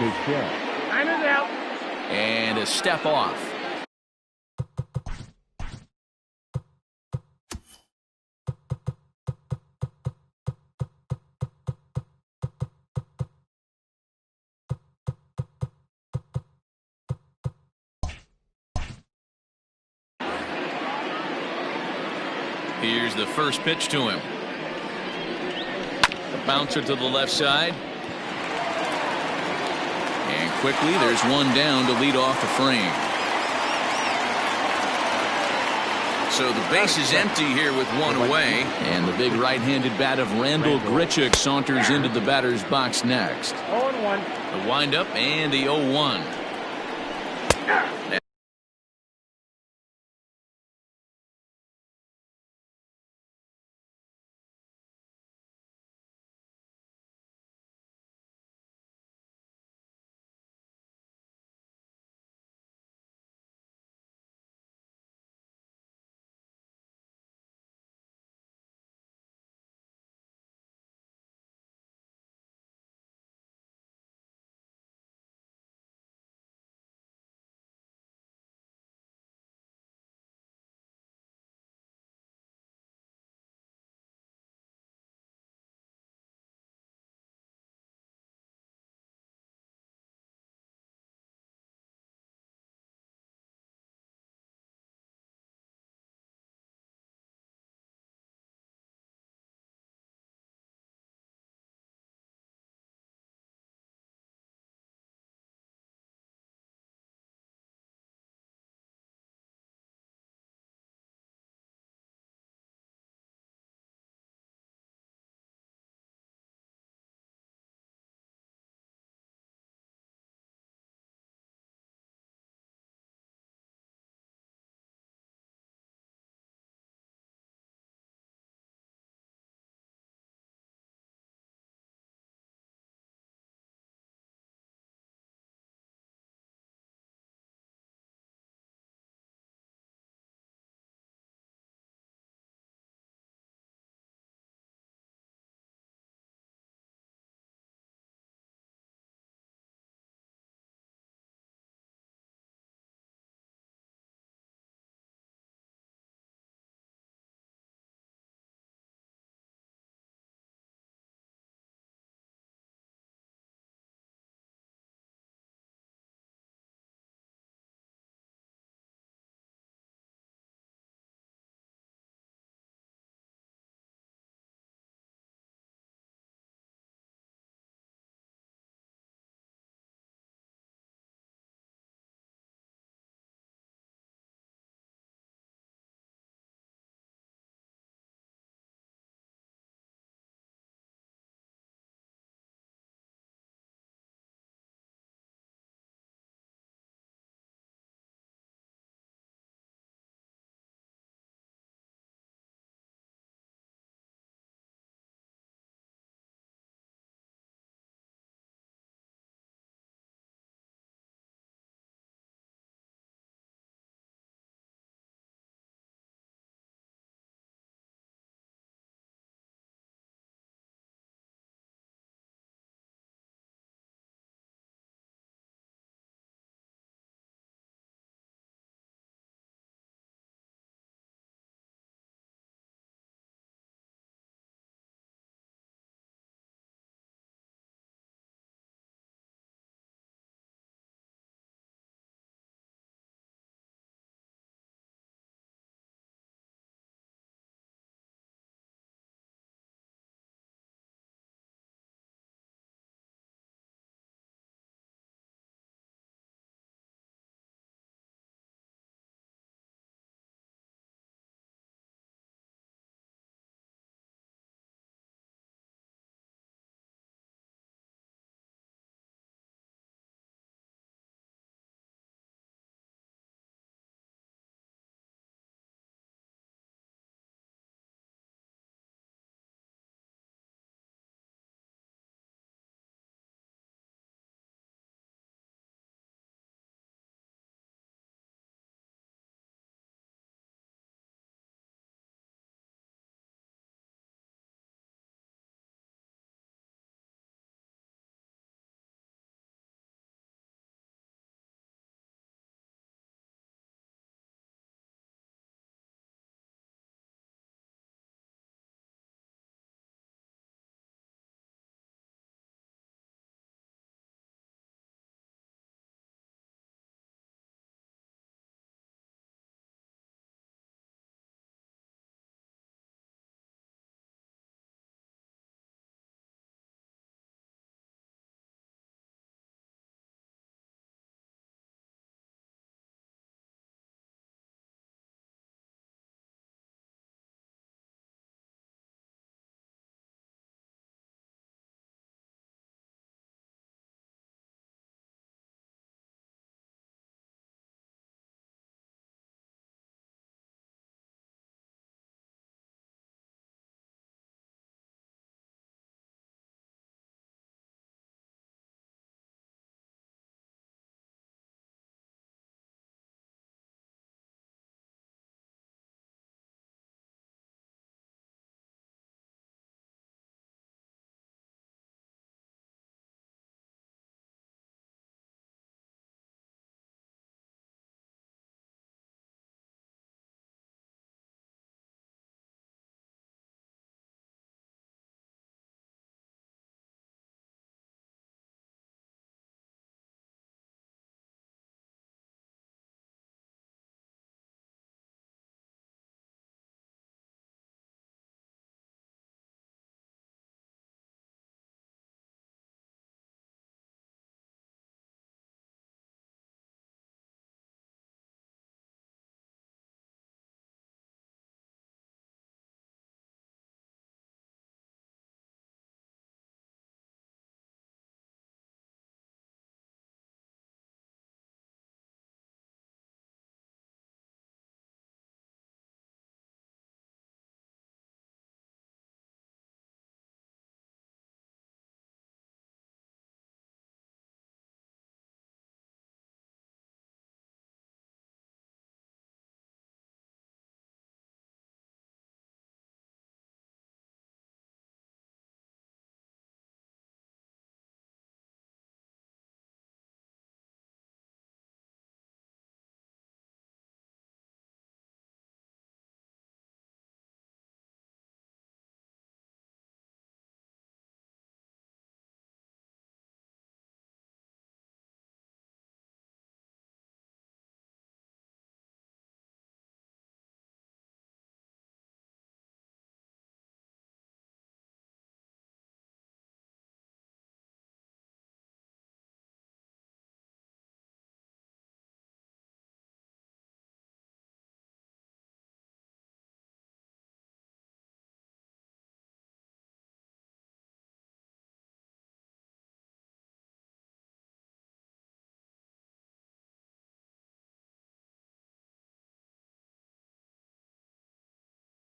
Good catch. Time is out. And a step off. Here's the first pitch to him. The bouncer to the left side. And quickly there's one down to lead off the frame. So the base is empty here with one away. And the big right-handed bat of Randall Grichuk saunters into the batter's box next. 0-1. The windup and the 0-1.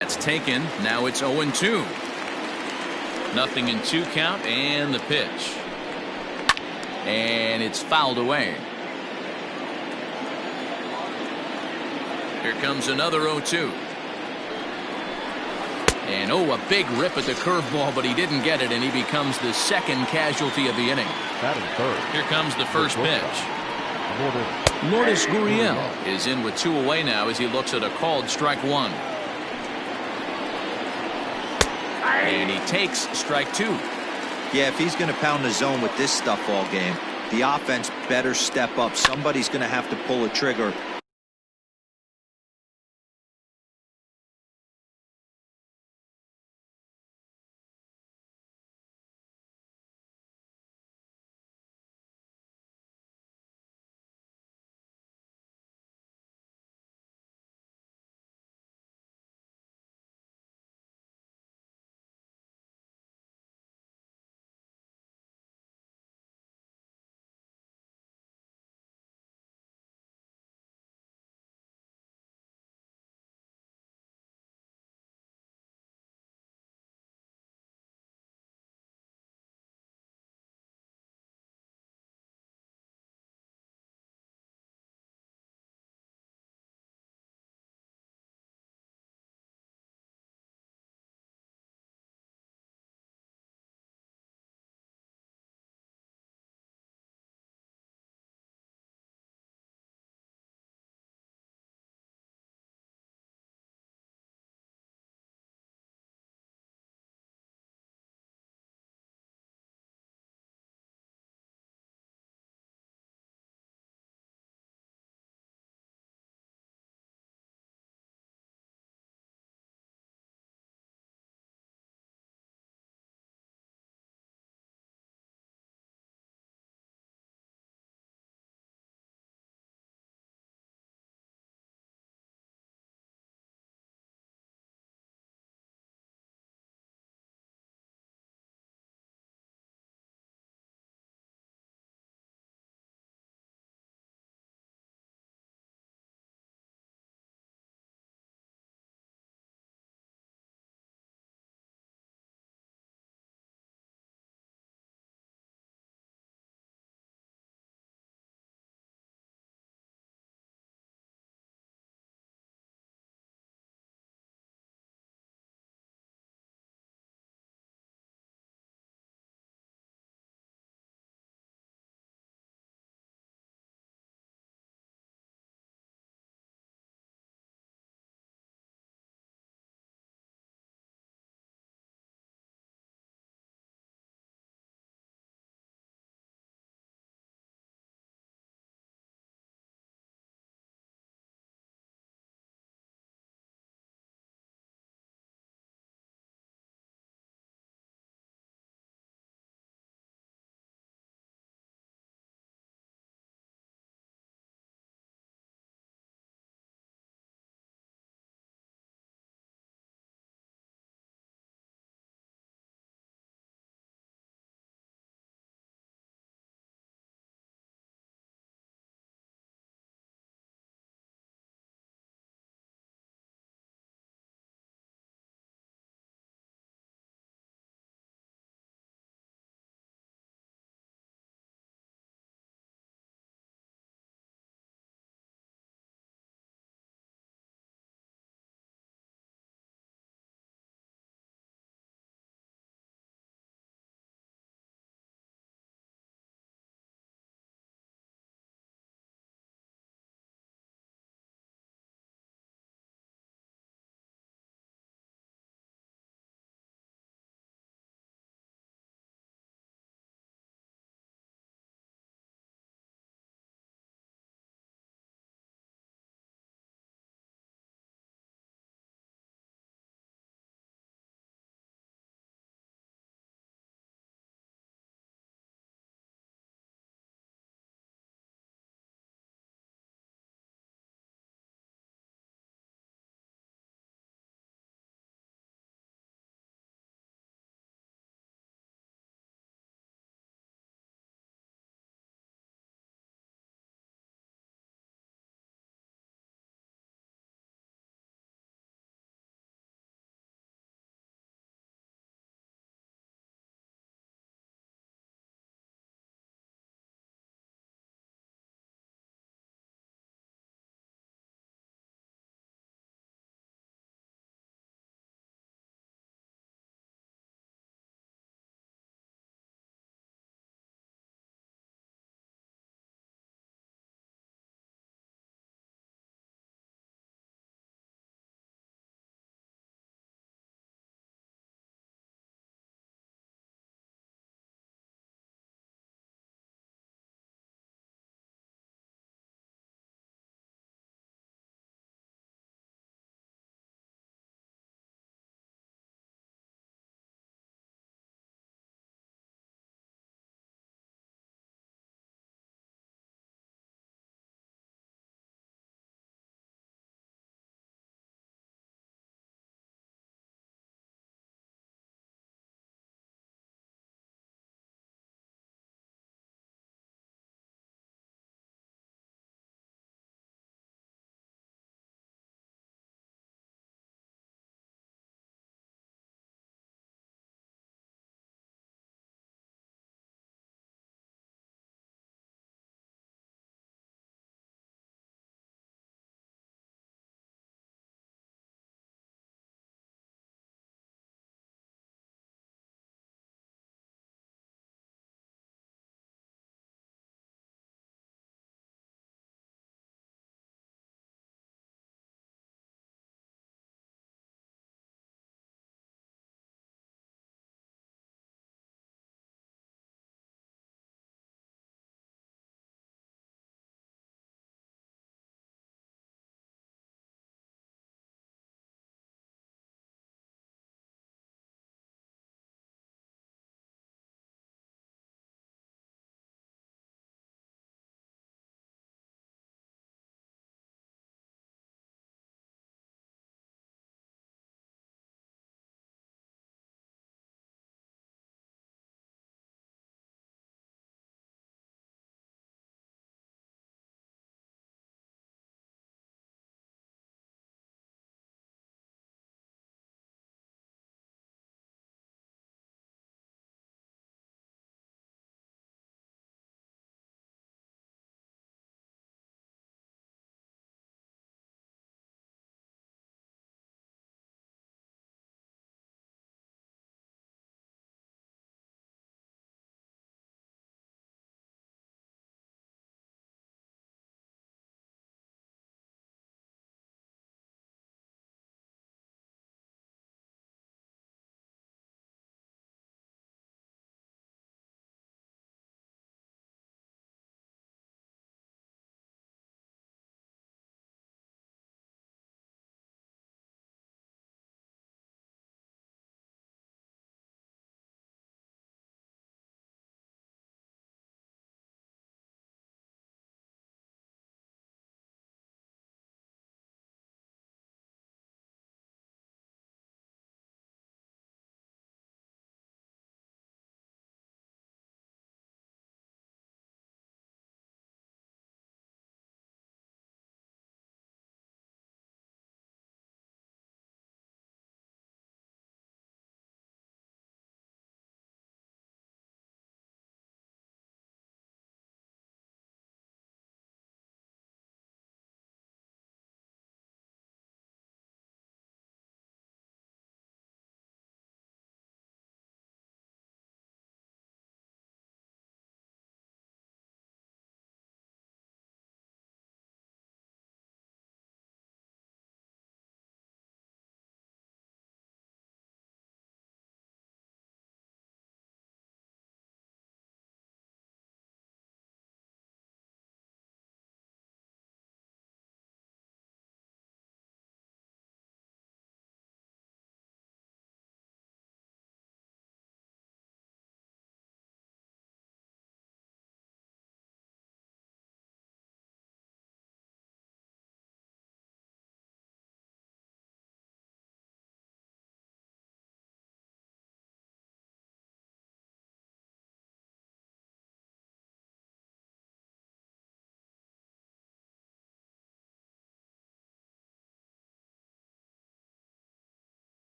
That's taken. Now it's 0-2. 0-2 count, and the pitch. And it's fouled away. Here comes another 0-2. And a big rip at the curveball, but he didn't get it, and he becomes the second casualty of the inning. Here comes the first pitch. Lourdes Gurriel is in with 2 away now as he looks at a called strike 1. And he takes strike 2. Yeah, if he's going to pound the zone with this stuff all game, the offense better step up. Somebody's going to have to pull a trigger.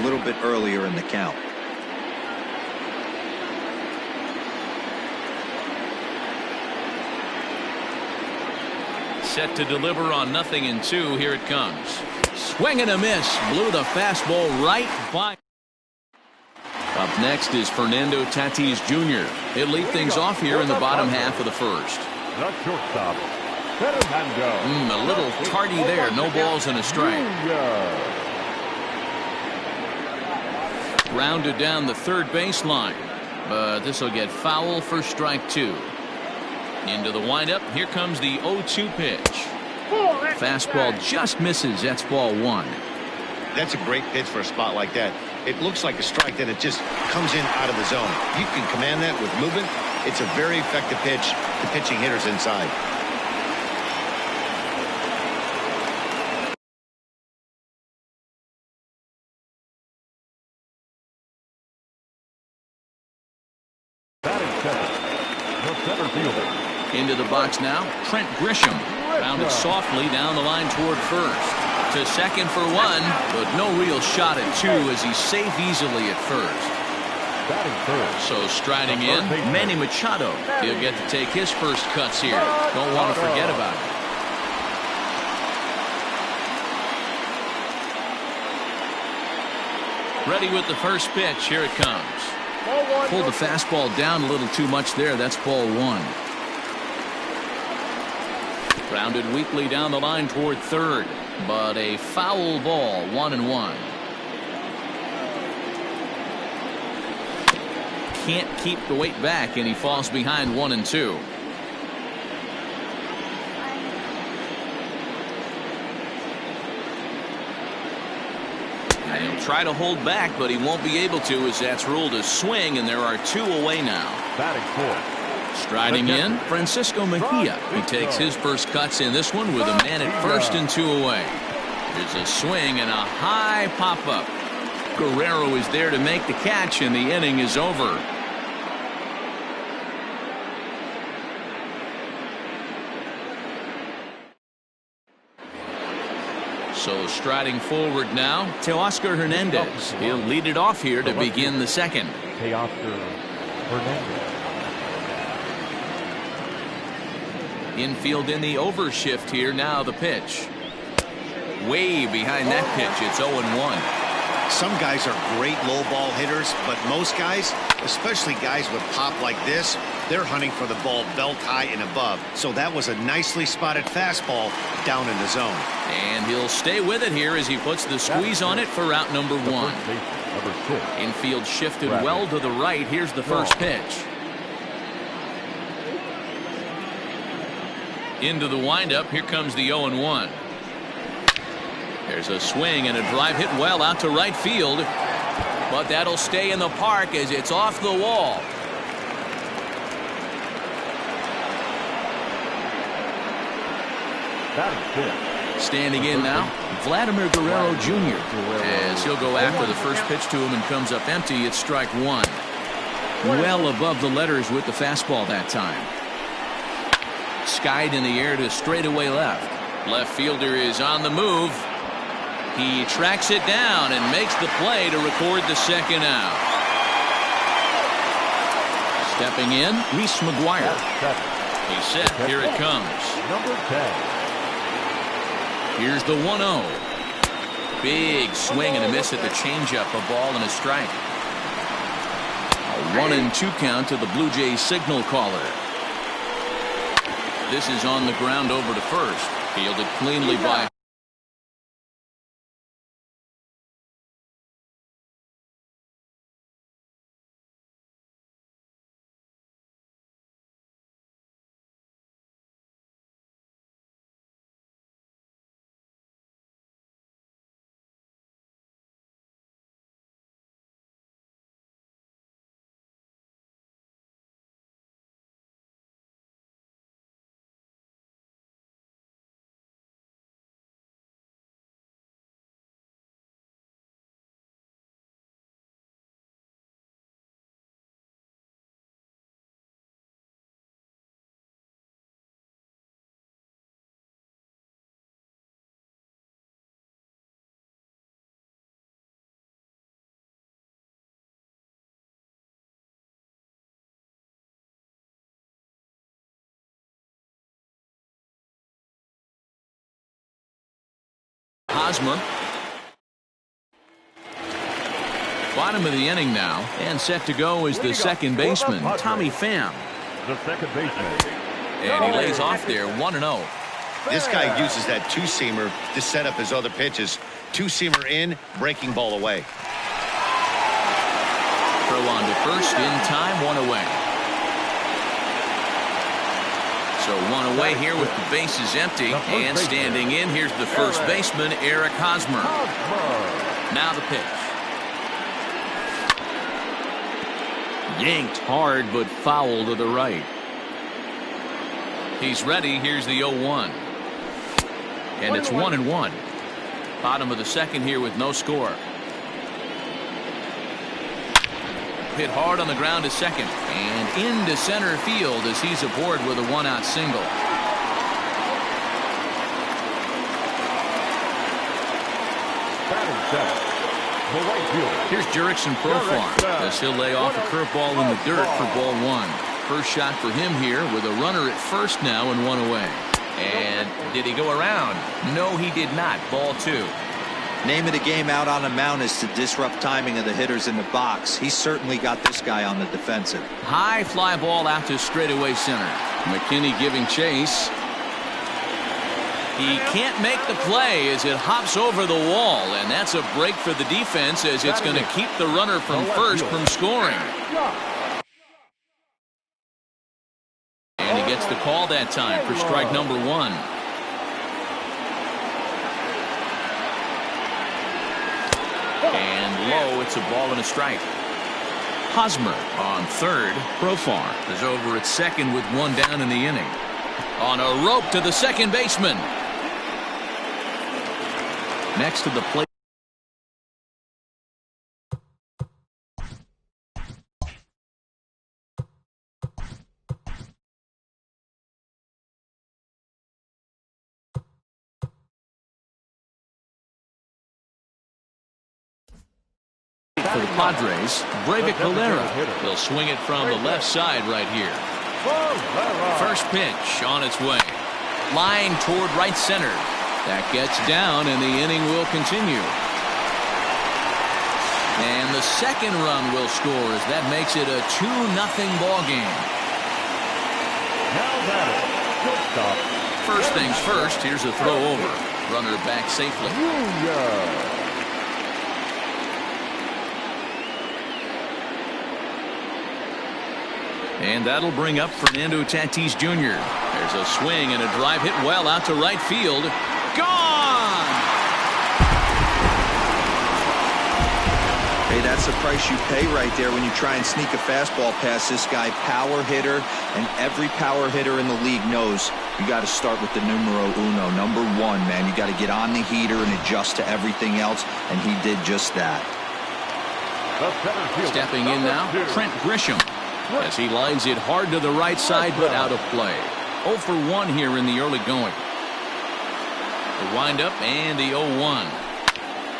little bit earlier in the count. Set to deliver on 0-2. Here it comes. Swing and a miss. Blew the fastball right by. Up next is Fernando Tatis Jr. He'll lead things off here in the bottom half of the first. The shortstop, Fernando. A little tardy there. No balls and a strike. Rounded down the third baseline. But this will get foul for strike 2. Into the windup. Here comes the 0-2 pitch. Fastball just misses. That's ball 1. That's a great pitch for a spot like that. It looks like a strike, then it just comes in out of the zone. You can command that with movement. It's a very effective pitch to pitching hitters inside. Into the box now, Trent Grisham. Rounded softly down the line toward first. To second for 1, but no real shot at 2 as he's safe easily at first. So striding in, Manny Machado. He'll get to take his first cuts here. Don't want to forget about it. Ready with the first pitch. Here it comes. Pulled the fastball down a little too much there. That's ball 1. Grounded weakly down the line toward third, but a foul ball. 1-1. Can't keep the weight back, and he falls behind 1-2. And he'll try to hold back, but he won't be able to, as that's ruled a swing, and there are 2 away now. Batting fourth. Striding in, Francisco Mejia. He takes his first cuts in this one with a man at first and 2 away. There's a swing and a high pop-up. Guerrero is there to make the catch, and the inning is over. So striding forward now, Teoscar Hernandez. He'll lead it off here to begin the second. Teoscar Hernandez. Infield in the overshift here. Now the pitch. Way behind that pitch. It's 0-1. Some guys are great low ball hitters, but most guys, especially guys with pop like this, they're hunting for the ball belt high and above. So that was a nicely spotted fastball down in the zone. And he'll stay with it here as he puts the squeeze on it for route number 1. Infield shifted well to the right. Here's the first pitch. Into the windup. Here comes the 0-1. There's a swing and a drive hit well out to right field. But that'll stay in the park as it's off the wall. Standing in now, Vladimir Guerrero Jr. as he'll go after the first pitch to him and comes up empty. It's strike 1. Well above the letters with the fastball that time. Skied in the air to straightaway left. Left fielder is on the move. He tracks it down and makes the play to record the second out. Stepping in, Reese McGuire. He's set. Here it comes. Number 10. Here's the 1-0. Big swing and a miss at the changeup. A ball and a strike. A 1-2 count to the Blue Jays signal caller. This is on the ground over to first. Fielded cleanly by Hosmer. Bottom of the inning now, and set to go is the second baseman, Tommy Pham. The second baseman. And he lays off there, 1-0. This guy uses that two-seamer to set up his other pitches. Two-seamer in, breaking ball away. Throw on to first, in time, 1 away. So 1 away here with the bases empty, and standing in, here's the first baseman, Eric Hosmer. Now the pitch. Yanked hard, but foul to the right. He's ready. Here's the 0-1. And it's 1-1. Bottom of the second here with no score. Hit hard on the ground to second. And into center field as he's aboard with a 1-out single. Batting center. The right fielder. Here's Jurickson Profar as he'll lay off a curveball in the dirt for ball 1. First shot for him here with a runner at first now and 1 away. And did he go around? No, he did not. Ball 2. Name of the game out on the mound is to disrupt timing of the hitters in the box. He certainly got this guy on the defensive. High fly ball out to straightaway center. McKinney giving chase. He can't make the play as it hops over the wall, and that's a break for the defense as it's going to keep the runner from first from scoring. And he gets the call that time for strike number 1. And low, it's a ball and a strike. Hosmer on third. Profar is over at second with 1 down in the inning. On a rope to the second baseman. Next to the plate. For the Padres, Breivik Valera. He'll swing it from the left side right here. First pitch on its way. Line toward right center. That gets down, and the inning will continue. And the second run will score as that makes it a 2-0 ball game. Now that shortstop. First things first, here's a throw over. Runner back safely. And that'll bring up Fernando Tatis Jr. There's a swing and a drive hit well out to right field. Gone! Hey, that's the price you pay right there when you try and sneak a fastball past this guy. Power hitter, and every power hitter in the league knows you got to start with the numero uno, number 1, man. You got to get on the heater and adjust to everything else, and he did just that. Stepping in now, Trent Grisham, as he lines it hard to the right side, but out of play. 0 for 1 here in the early going. The windup and the 0-1.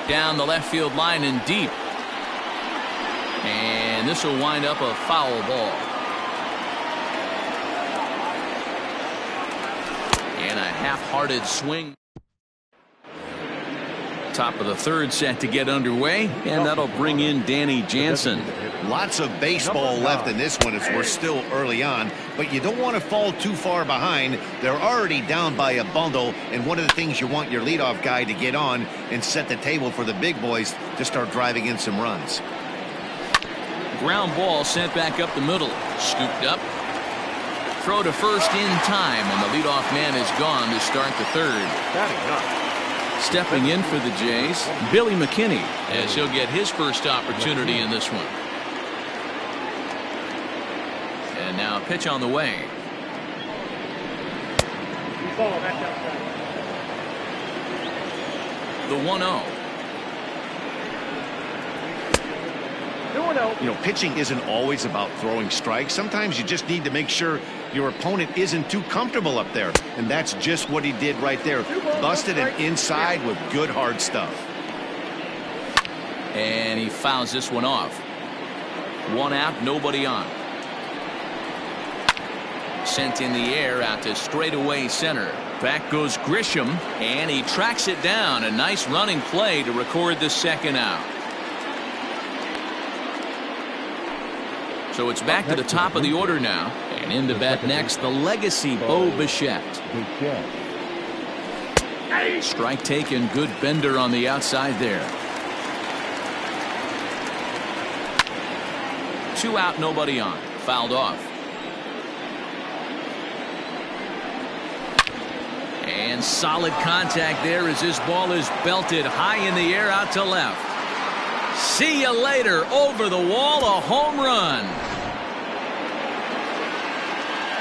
Down the left field line and deep. And this will wind up a foul ball. And a half-hearted swing. Top of the third set to get underway, and that'll bring in Danny Jansen. Lots of baseball left in this one as we're still early on, but you don't want to fall too far behind. They're already down by a bundle, and one of the things you want your leadoff guy to get on and set the table for the big boys to start driving in some runs. Ground ball sent back up the middle. Scooped up. Throw to first in time, and the leadoff man is gone to start the third. Stepping in for the Jays, Billy McKinney, as he'll get his first opportunity in this one. And now a pitch on the way. The 1-0. You know, pitching isn't always about throwing strikes. Sometimes you just need to make sure your opponent isn't too comfortable up there. And that's just what he did right there. Busted an inside with good hard stuff. And he fouls this one off. 1 out, nobody on. Sent in the air out to straightaway center. Back goes Grisham, and he tracks it down. A nice running play to record the second out. So it's back to the top of the order now. And in to bat next, the legacy Bo Bichette. Strike taken, good bender on the outside there. 2 out, nobody on. Fouled off. And solid contact there as this ball is belted high in the air out to left. See you later. Over the wall, a home run.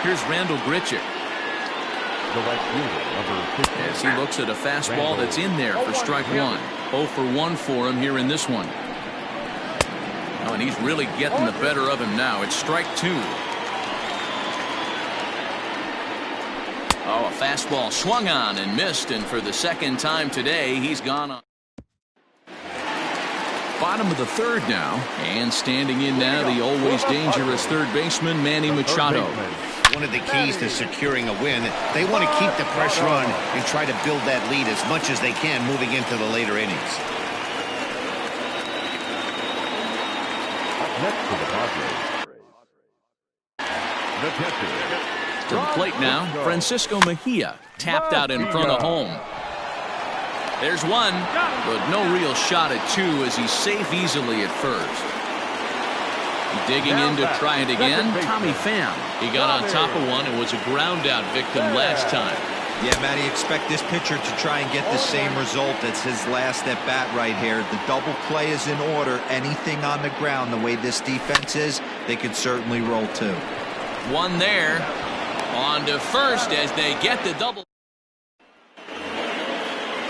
Here's Randall Grichuk. As he looks at a fastball that's in there for strike 1. 0 for 1 for him here in this one. Oh, and he's really getting the better of him now. It's strike 2. Oh, a fastball swung on and missed, and for the second time today, he's gone on. Bottom of the third now, and standing in now, the always dangerous third baseman, Manny Machado. One of the keys to securing a win, they want to keep the pressure on and try to build that lead as much as they can moving into the later innings. Next to the Padres. The catcher. To the plate now, Francisco Mejia, tapped out in front of home. There's one, but no real shot at 2 as he's safe easily at first. Digging in to try it again, Tommy Pham. He got on top of one and was a ground out victim last time. Yeah, Matty, expect this pitcher to try and get the same result as his last at bat right here. The double play is in order. Anything on the ground, the way this defense is, they could certainly roll 2. One there. On to first as they get the double.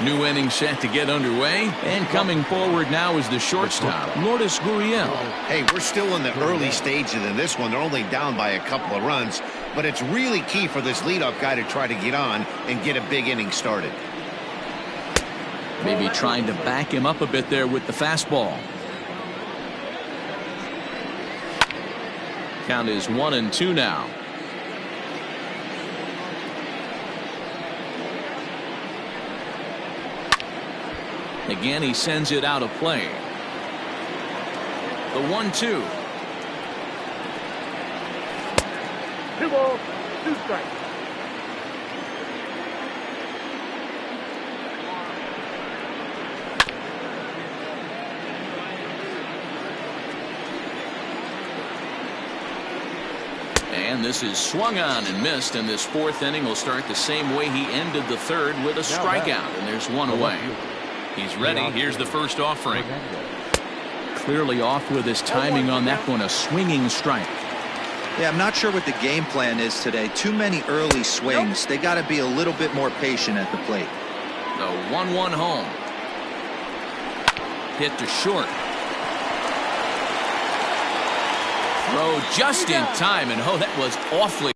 New inning set to get underway, and coming forward now is the shortstop, Lourdes Gurriel. Hey, we're still in the early stages in this one. They're only down by a couple of runs, but it's really key for this leadoff guy to try to get on and get a big inning started. Maybe trying to back him up a bit there with the fastball. Count is 1-2 now. Again, he sends it out of play. The 1-2. 2 balls, 2 strikes. And this is swung on and missed, and this 4th inning will start the same way he ended the 3rd with a strikeout, and there's 1 away. He's ready. Here's the first offering. Clearly off with his timing on that one. A swinging strike. Yeah, I'm not sure what the game plan is today. Too many early swings. They got to be a little bit more patient at the plate. The 1-1 home. Hit to short. Throw just in time, and oh, that was awfully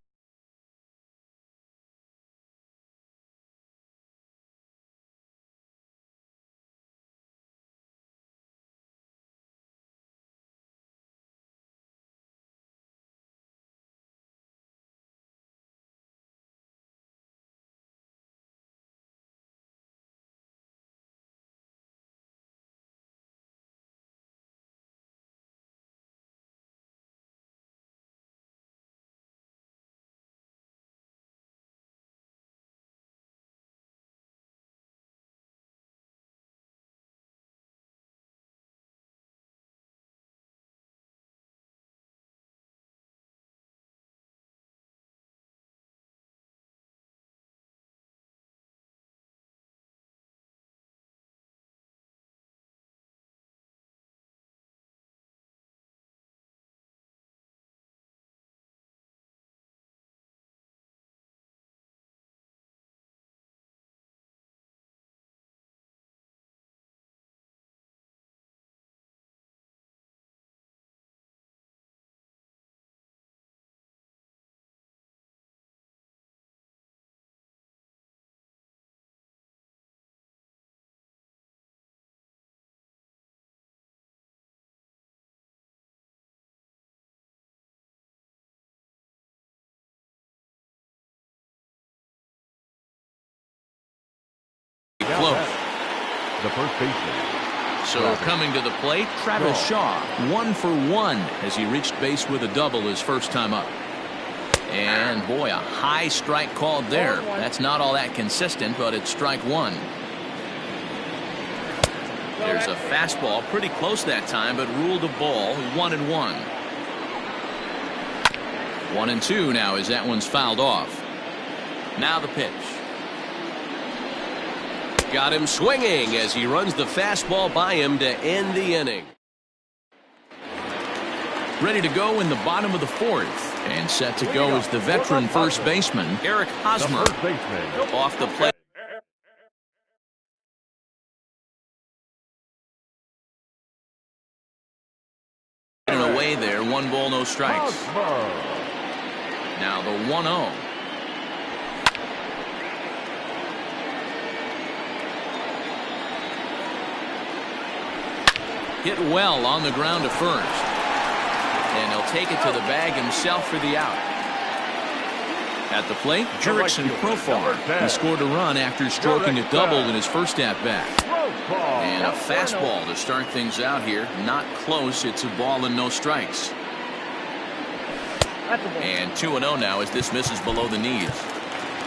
close. The first baseman. So coming to the plate, Travis Shaw, 1 for 1 as he reached base with a double his first time up. And boy, a high strike called there. That's not all that consistent, but it's strike one. There's a fastball pretty close that time, but ruled a ball. 1-1. 1-2 now as that one's fouled off. Now the pitch. Got him swinging as he runs the fastball by him to end the inning. Ready to go in the bottom of the fourth. And set to go is the veteran first baseman, Eric Hosmer. The first baseman. Off the plate. And away there, 1 ball, no strikes. Now the 1-0. Hit well on the ground to first. And he'll take it to the bag himself for the out. At the plate, Jurickson Profar. He scored a run after stroking a double in his first at-bat. And a fastball to start things out here. Not close. It's a ball and no strikes. And 2-0 now as this misses below the knees.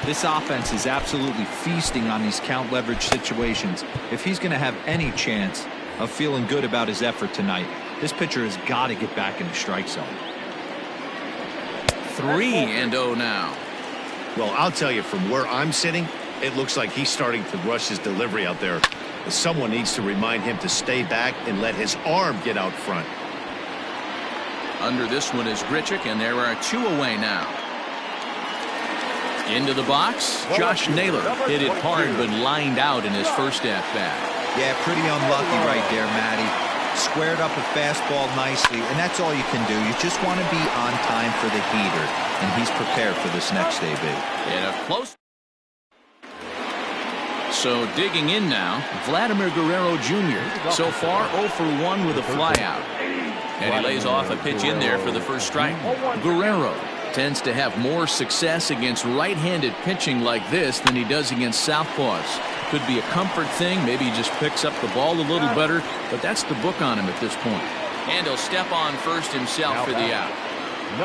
This offense is absolutely feasting on these count leverage situations. If he's going to have any chance of feeling good about his effort tonight, this pitcher has got to get back in the strike zone. 3-0 now. Well, I'll tell you, from where I'm sitting, it looks like he's starting to rush his delivery out there. Someone needs to remind him to stay back and let his arm get out front. Under this one is Grichuk, and there are 2 away now. Into the box, Josh Naylor hit it hard but lined out in his first at-bat. Yeah, pretty unlucky right there, Matty. Squared up a fastball nicely, and that's all you can do. You just want to be on time for the heater, and he's prepared for this next AB. And a close. So digging in now, Vladimir Guerrero Jr. So far 0 for 1 with a flyout. And he lays off a pitch in there for the first strike. Guerrero tends to have more success against right-handed pitching like this than he does against southpaws. Could be a comfort thing. Maybe he just picks up the ball a little better, but that's the book on him at this point. And he'll step on first himself for the out.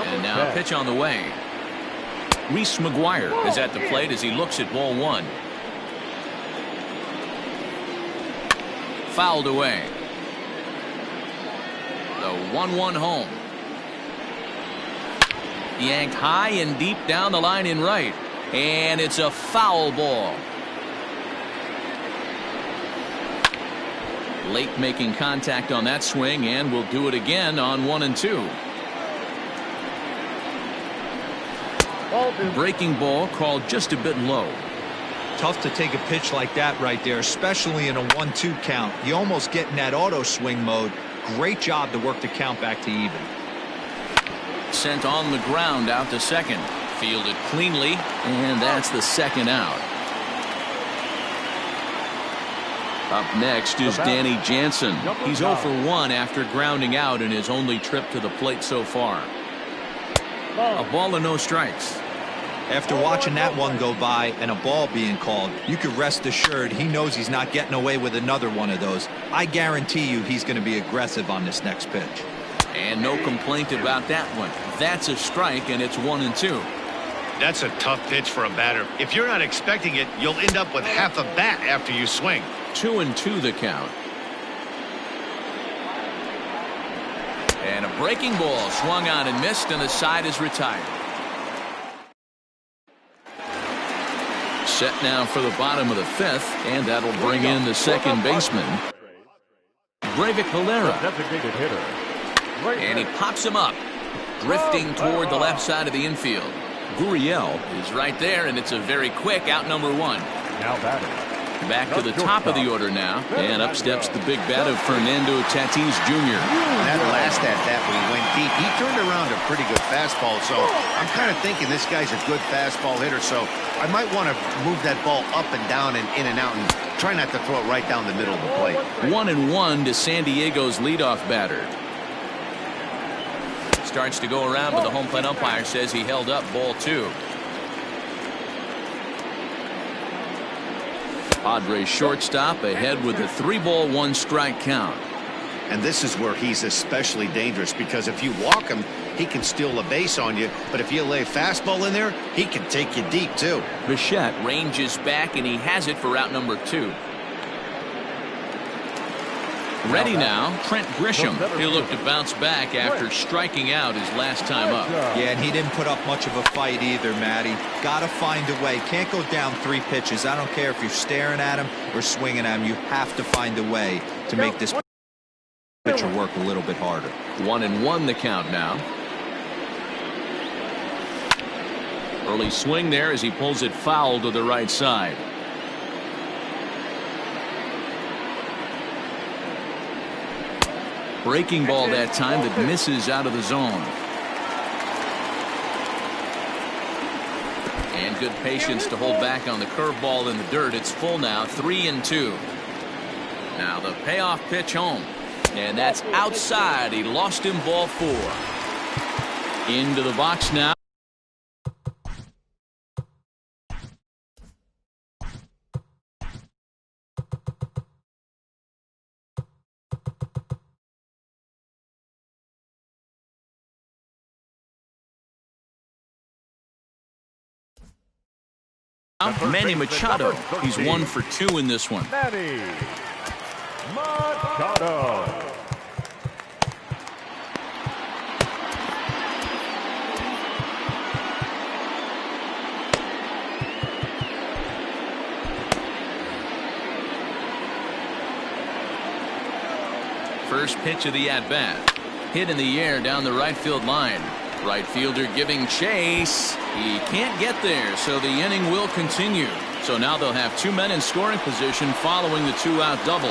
And now a pitch on the way. Reese McGuire is at the plate as he looks at ball 1. Fouled away. The 1-1 home. Yanked high and deep down the line in right. And it's a foul ball. Late making contact on that swing, and will do it again on 1 and 2. Breaking ball called just a bit low. Tough to take a pitch like that right there, especially in a 1-2 count. You almost get in that auto swing mode. Great job to work the count back to even. Sent on the ground out to second. Fielded cleanly, and that's the second out. Up next is Danny Jansen. He's 0 for 1 after grounding out in his only trip to the plate so far. A ball and no strikes. After watching that one go by and a ball being called, you could rest assured he knows he's not getting away with another one of those. I guarantee you he's going to be aggressive on this next pitch. And no complaint about that one. That's a strike, and it's 1 and 2. That's a tough pitch for a batter. If you're not expecting it, you'll end up with half a bat after you swing. 2 and 2 the count. And a breaking ball swung on and missed, and the side is retired. Set now for the bottom of the 5th, and that'll bring in the second baseman, Breivik Valera. Designated hitter. And he pops him up, drifting toward the left side of the infield. Gurriel is right there, and it's a very quick out number 1. Now batting. Back to the top of the order now, and up steps the big bat of Fernando Tatis Jr. That last at-bat when he went deep, he turned around a pretty good fastball, so I'm kind of thinking this guy's a good fastball hitter, so I might want to move that ball up and down and in and out and try not to throw it right down the middle of the plate. 1-1 to San Diego's leadoff batter. Starts to go around, but the home plate umpire says he held up ball 2. Padres shortstop ahead with a 3-ball, 1-strike count. And this is where he's especially dangerous, because if you walk him, he can steal a base on you. But if you lay a fastball in there, he can take you deep, too. Bichette ranges back, and he has it for out number 2. Ready now, Trent Grisham. He'll look to bounce back after striking out his last time up. Yeah, and he didn't put up much of a fight either, Matty. Got to find a way. Can't go down 3 pitches. I don't care if you're staring at him or swinging at him. You have to find a way to make this pitcher work a little bit harder. 1-1 the count now. Early swing there as he pulls it foul to the right side. Breaking ball that time that misses out of the zone. And good patience to hold back on the curveball in the dirt. It's full now, 3-2. Now the payoff pitch home. And that's outside. He lost him, ball 4. Into the box now. Manny Machado. He's 1 for 2 in this one. Manny Machado. First pitch of the at-bat. Hit in the air down the right field line. Right fielder giving chase. He can't get there, so the inning will continue. So now they'll have 2 men in scoring position following the 2-out double.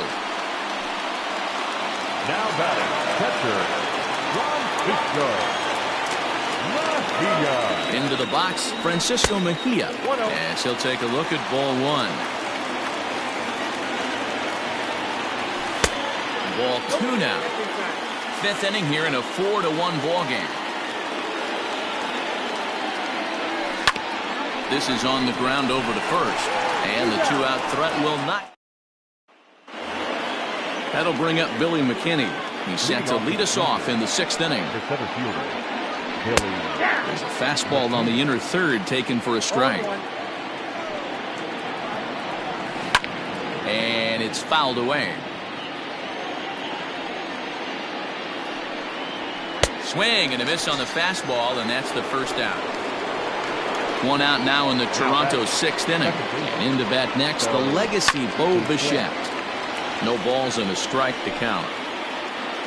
Now batting, catcher, Mejia. Into the box, Francisco Mejia. As he'll take a look at ball 1. Ball 2 now. 5th inning here in a 4-1 ball game. This is on the ground over to first. And the 2-out threat will not. That'll bring up Billy McKinney. He's set to lead us off in the 6th inning. There's a fastball on the inner third taken for a strike. And it's fouled away. Swing and a miss on the fastball, and that's the first out. 1 out now in the Toronto 6th inning. And into bat next, the legacy Bo Bichette. No balls and a strike to count.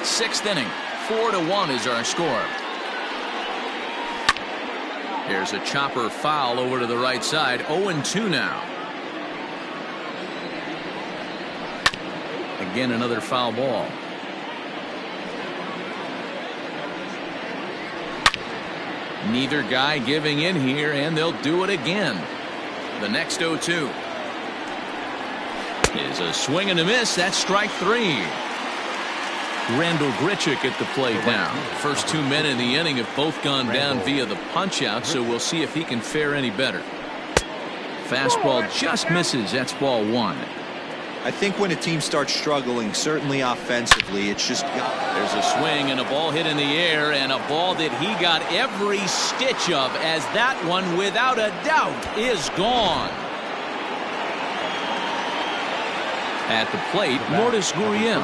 6th inning, 4-1 is our score. Here's a chopper foul over to the right side. 0-2 now. Again, another foul ball. Neither guy giving in here, and they'll do it again. The next 0-2 is a swing and a miss. That's strike 3. Randall Grichuk at the plate now. First 2 men in the inning have both gone down via the punch out, so we'll see if he can fare any better. Fastball just misses. That's ball 1. I think when a team starts struggling, certainly offensively, it's just there's a swing and a ball hit in the air, and a ball that he got every stitch of, as that one without a doubt is gone. At the plate, Lourdes Gurriel.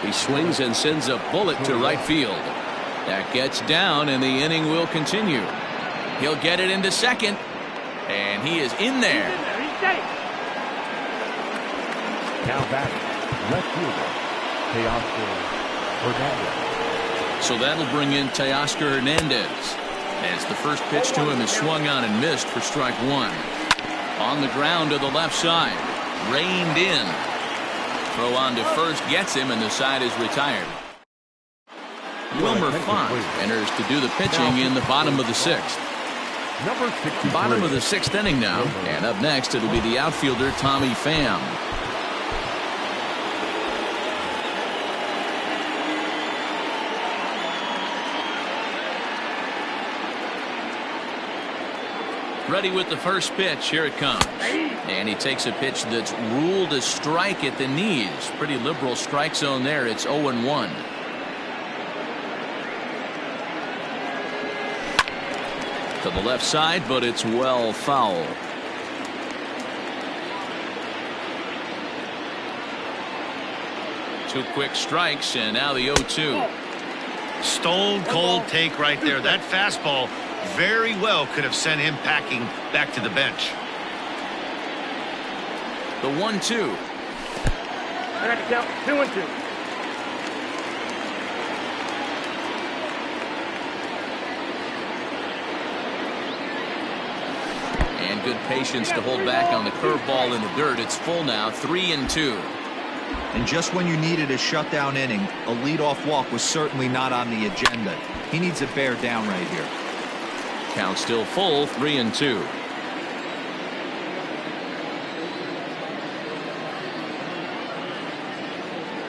He swings and sends a bullet to right field. That gets down, and the inning will continue. He'll get it into second, and he is in there. Now batting, left fielder, Teoscar Hernandez. So that'll bring in Teoscar Hernandez, as the first pitch to him is swung on and missed for strike 1. On the ground to the left side, reined in. Throw on to first gets him, and the side is retired. Wilmer Font enters to do the pitching in the bottom of the 6th. Bottom of the 6th inning now, and up next it'll be the outfielder Tommy Pham. Ready with the first pitch. Here it comes. And he takes a pitch that's ruled a strike at the knees. Pretty liberal strike zone there. It's 0-1. To the left side, but it's well foul. Two quick strikes, and now the 0-2. Stone cold take right there. That fastball very well could have sent him packing back to the bench. The 1-2. I got to count 2-2. And good patience to hold back on the curveball in the dirt. It's full now, 3-2. And just when you needed a shutdown inning, a leadoff walk was certainly not on the agenda. He needs to bear down right here. Count still full, 3-2.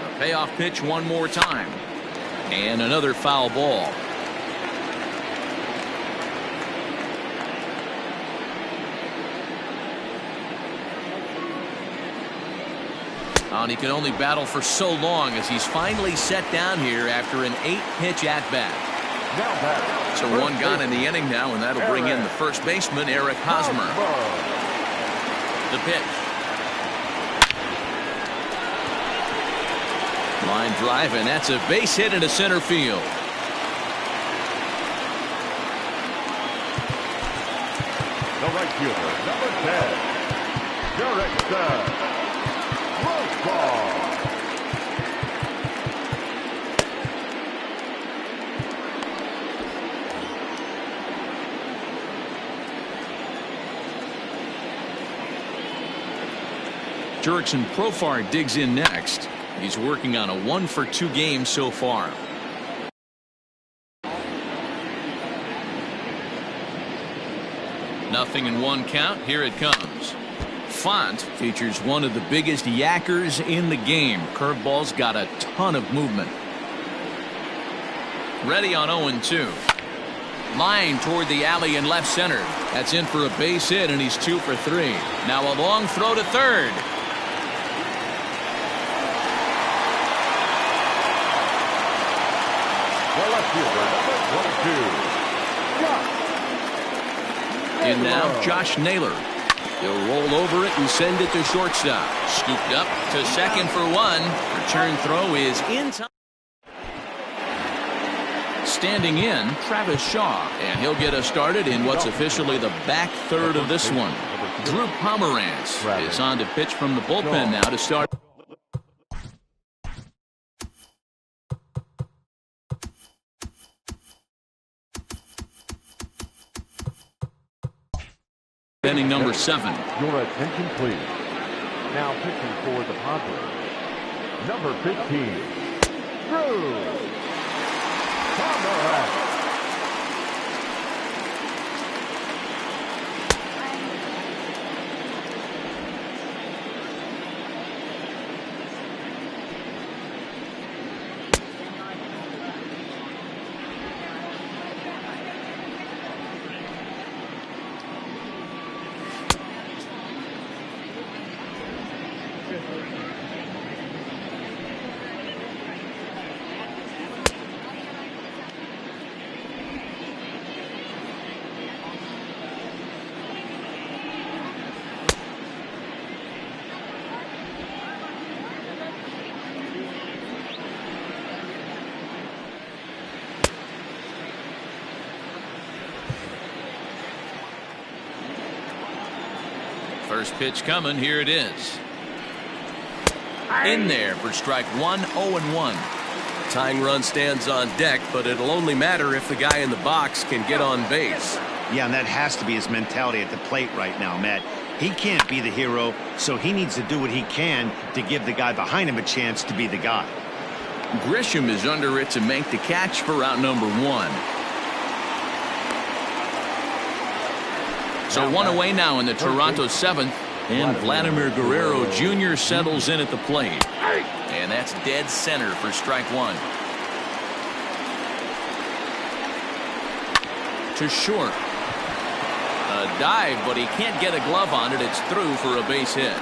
A payoff pitch one more time. And another foul ball. And he can only battle for so long as he's finally set down here after an 8-pitch at-bat. So one gone in the inning now, and that'll bring in the first baseman, Eric Hosmer. The pitch. Line drive, and that's a base hit into center field. The right fielder, number 10, Derek Jurickson Profar digs in next. He's working on a 1-for-2 game so far. Nothing in one count. Here it comes. Font features one of the biggest yackers in the game. Curveball's got a ton of movement. Ready on 0-2. Line toward the alley in left center. That's in for a base hit, and he's 2 for 3. Now a long throw to third. In now, Josh Naylor. He'll roll over it and send it to shortstop. Scooped up to second for 1. Return throw is in time. Standing in, Travis Shaw, and he'll get us started in what's officially the back third of this one. Drew Pomerantz is on to pitch from the bullpen now to start. Inning number 7. Your attention, please. Now pitching for the Padres, number 15, Drew Pomerantz. First pitch coming. Here it is. In there for strike 1, 0-1. Tying run stands on deck, but it'll only matter if the guy in the box can get on base. Yeah, and that has to be his mentality at the plate right now, Matt. He can't be the hero, so he needs to do what he can to give the guy behind him a chance to be the guy. Grisham is under it to make the catch for out number 1. So one away now in the Toronto 7th, and Vladimir Guerrero Jr. settles in at the plate. And that's dead center for strike 1. To short. dive, but he can't get a glove on it. It's through for a base hit.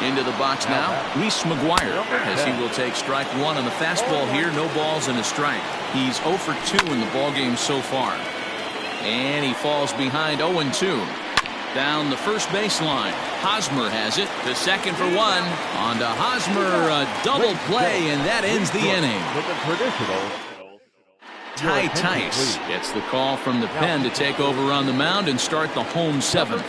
Into the box now, Reese McGuire, as he will take strike one on the fastball here. No balls and a strike. He's 0 for 2 in the ballgame so far. And he falls behind 0-2. Down the first baseline. Hosmer has it to second for one. On to Hosmer, a double play, and that ends the inning. Ty Tice gets the call from the pen to take over on the mound and start the home seventh.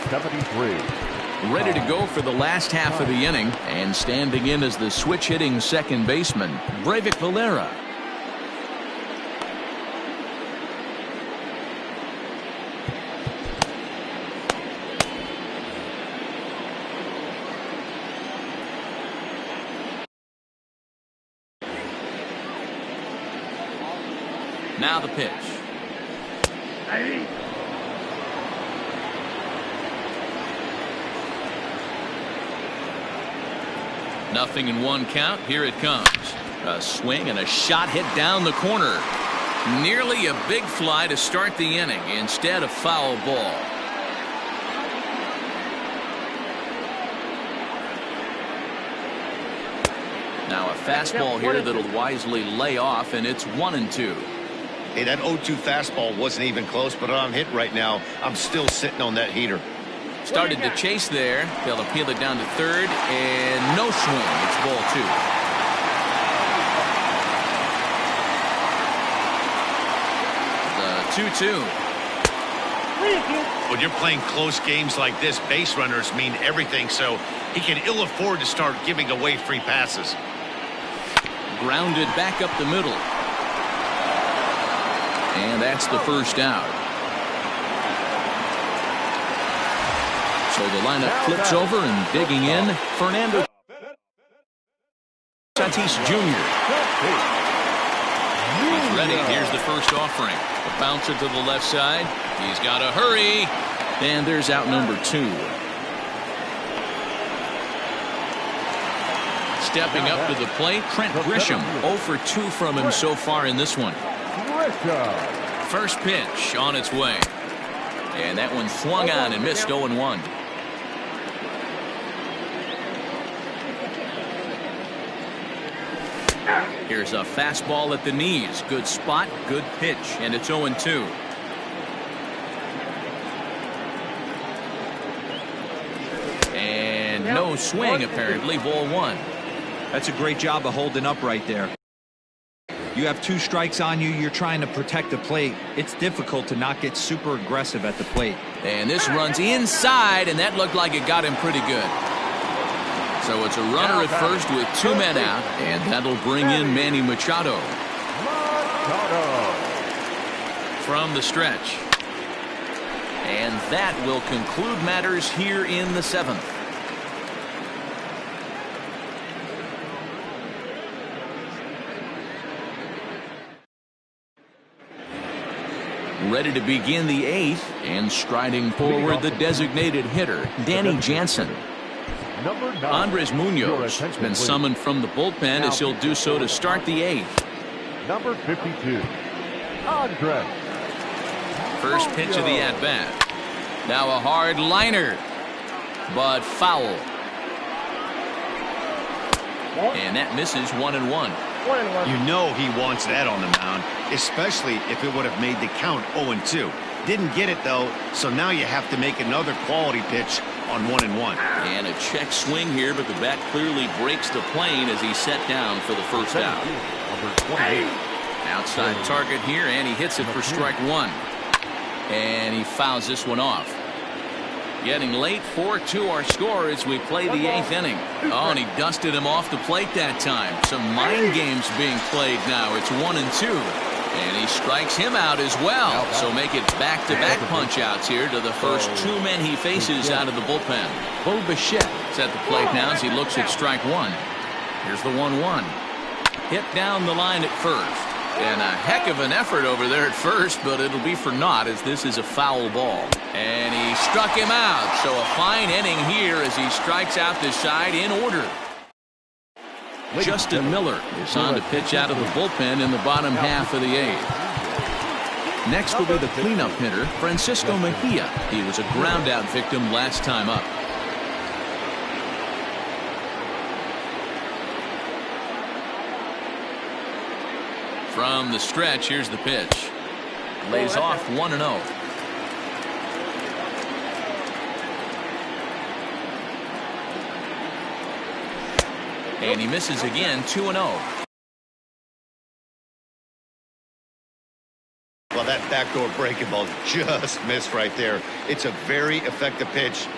Ready to go for the last half of the inning, and standing in as the switch-hitting second baseman, Breivik Valera. Now the pitch. Nothing in one count. Here it comes. A swing and a shot hit down the corner. Nearly a big fly to start the inning. Instead, a foul ball. Now a fastball here that'll wisely lay off, and it's 1-2. Hey, that 0-2 fastball wasn't even close, but I'm hit right now. I'm still sitting on that heater. Started to chase there. They'll appeal it down to third, and no swing. It's ball 2. The 2-2. When you're playing close games like this, base runners mean everything, so he can ill afford to start giving away free passes. Grounded back up the middle. And that's the first out. So the lineup flips over, and digging in, Fernando Tatis Jr. He's ready. Here's the first offering. A bouncer to the left side. He's got to hurry. And there's out number 2. Stepping up to the plate, Trent Grisham. 0 for 2 from him so far in this one. First pitch on its way. And that one swung on and missed 0-1. Here's a fastball at the knees. Good spot, good pitch, and it's 0-2. And no swing, apparently. Ball 1. That's a great job of holding up right there. You have 2 strikes on you. You're trying to protect the plate. It's difficult to not get super aggressive at the plate. And this runs inside, and that looked like it got him pretty good. So it's a runner at first with 2 men out, and that'll bring in Manny Machado. From the stretch. And that will conclude matters here in the 7th. Ready to begin the 8th, and striding forward the designated hitter, Danny Jansen. Andres Munoz has been summoned from the bullpen, as he'll do so to start the 8th. Number 52, Andres. First pitch of the at-bat. Now a hard liner, but foul. And that misses 1-1. You know he wants that on the mound, especially if it would have made the count 0-2. Didn't get it, though, so now you have to make another quality pitch on 1-1. And a check swing here, but the bat clearly breaks the plane as he's set down for the first out. Number 28. Outside target here, and he hits it for strike 1. And he fouls this one off. Getting late, 4-2 our score as we play the 8th inning. Oh, and he dusted him off the plate that time. Some mind games being played now. It's 1-2. And he strikes him out as well. So make it back-to-back punch-outs here to the first 2 men he faces out of the bullpen. Bo Bichette is at the plate now as he looks at strike 1. Here's the 1-1. Hit down the line at first. And a heck of an effort over there at first, but it'll be for naught as this is a foul ball. And he struck him out. So a fine inning here as he strikes out this side in order. Justin Miller is on to pitch out of the bullpen in the bottom half of the 8th. Next will be the cleanup hitter, Francisco Mejia. He was a ground-out victim last time up. From the stretch, here's the pitch. Lays off 1-0. And he misses again, 2-0. Well, that backdoor breaking ball just missed right there. It's a very effective pitch.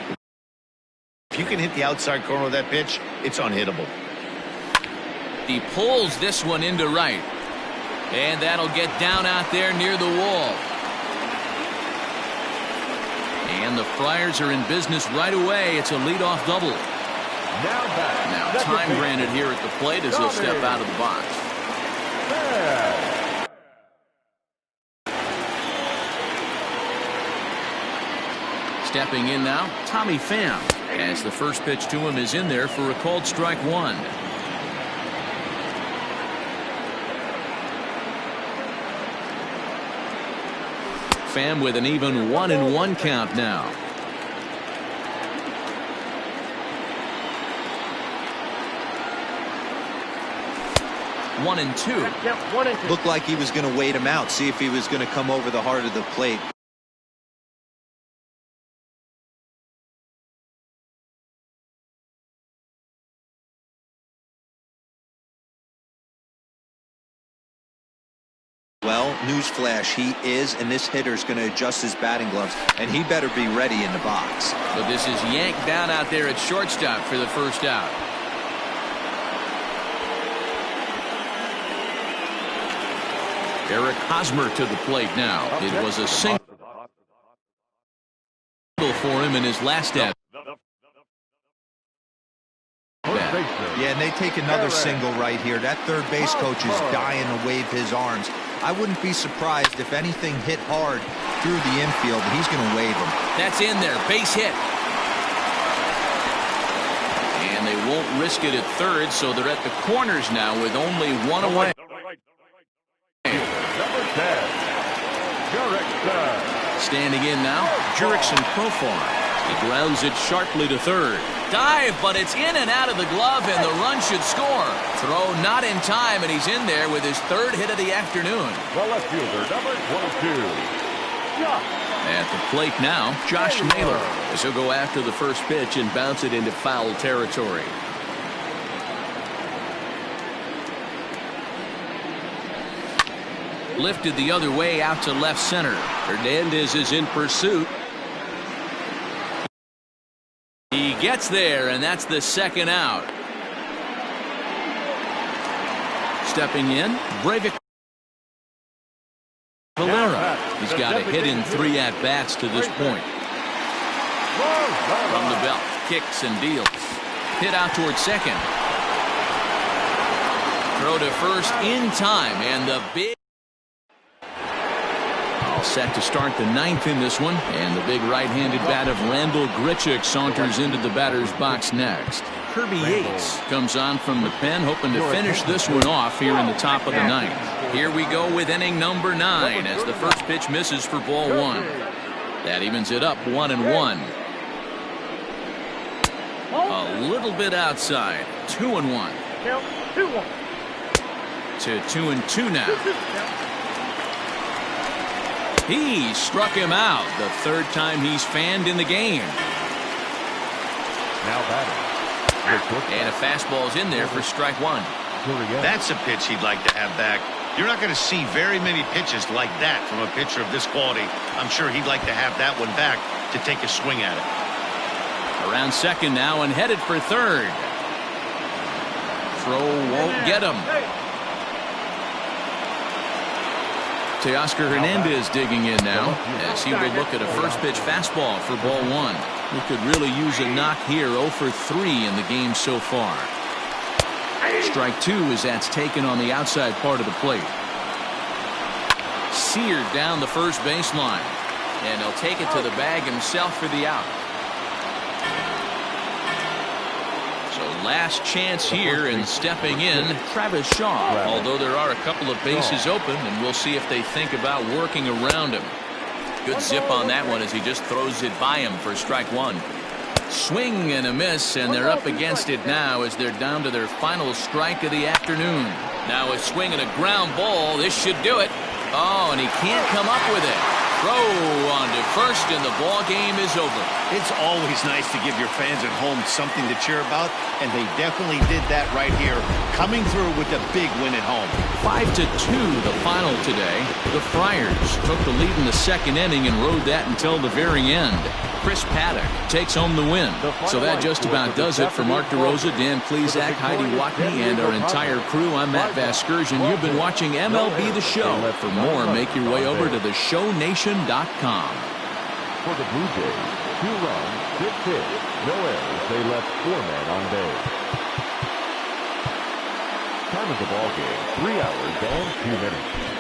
If you can hit the outside corner of that pitch, it's unhittable. He pulls this one into right. And that'll get down out there near the wall. And the Friars are in business right away. It's a leadoff double. Now time granted here at the plate as he'll step out of the box. Stepping in now, Tommy Pham, as the first pitch to him is in there for a called strike one. Pham with an even 1-1 count now. One and two. Looked like he was going to wait him out, see if he was going to come over the heart of the plate. Well, newsflash, he is, and this hitter's going to adjust his batting gloves, and he better be ready in the box. But this is yanked down out there at shortstop for the first out. Eric Hosmer to the plate now. It was a single for him in his last at. Yeah, and they take another single right here. That third base coach is dying to wave his arms. I wouldn't be surprised if anything hit hard through the infield. He's going to wave them. That's in there. Base hit. And they won't risk it at third, so they're at the corners now with only one away. Number 10, standing in now, Jurickson Profar. He grounds it sharply to third. Dive, but it's in and out of the glove, and the run should score. Throw not in time, and he's in there with his third hit of the afternoon. the left fielder, number 22. At the plate now, Josh Naylor, as he'll go after the first pitch and bounce it into foul territory. Lifted the other way out to left center. Hernandez is in pursuit. He gets there, and that's the second out. Stepping in, Breivik Valera. He's got a hit in 3 at-bats to this point. From the belt, kicks and deals. Hit out towards second. Throw to first in time, and the big all set to start the 9th in this one, and the big right-handed bat of Randall Grichuk saunters into the batter's box next. Kirby Yates comes on from the pen, hoping to finish this one off here in the top of the 9th. Here we go with inning number 9 as the first pitch misses for ball 1. That evens it up 1-1. A little bit outside. 2-1. To 2-2 now. He struck him out the third time he's fanned in the game. Now batting. And a fastball's in there for strike one. That's a pitch he'd like to have back. You're not going to see very many pitches like that from a pitcher of this quality. I'm sure he'd like to have that one back to take a swing at it. Around second now and headed for third. Throw won't get him. Teoscar Hernandez digging in now as he will look at a first pitch fastball for ball 1. He could really use a knock here. 0 for 3 in the game so far. Strike 2 as that's taken on the outside part of the plate. Seared down the first baseline, and he'll take it to the bag himself for the out. So last chance here, and stepping in, Travis Shaw. Although there are a couple of bases open, and we'll see if they think about working around him. Good zip on that one as he just throws it by him for strike one. Swing and a miss, and they're up against it now as they're down to their final strike of the afternoon. Now a swing and a ground ball. This should do it. Oh, and he can't come up with it. Throw on to first, and the ball game is over. It's always nice to give your fans at home something to cheer about, and they definitely did that right here, coming through with a big win at home. 5-2 the final today. The Friars took the lead in the second inning and rode that until the very end. Chris Paddock takes home the win. So that just about does it for Mark DeRosa, Dan Plesac, Heidi Watney, and our entire crew. I'm Matt Vasgersian. You've been watching MLB The Show. For more, make your way over to theshownation.com. For the Blue Jays, 2 runs, 6 hits, no errors. They left 4 men on base. Time of the ball game, 3 hours and 2 minutes.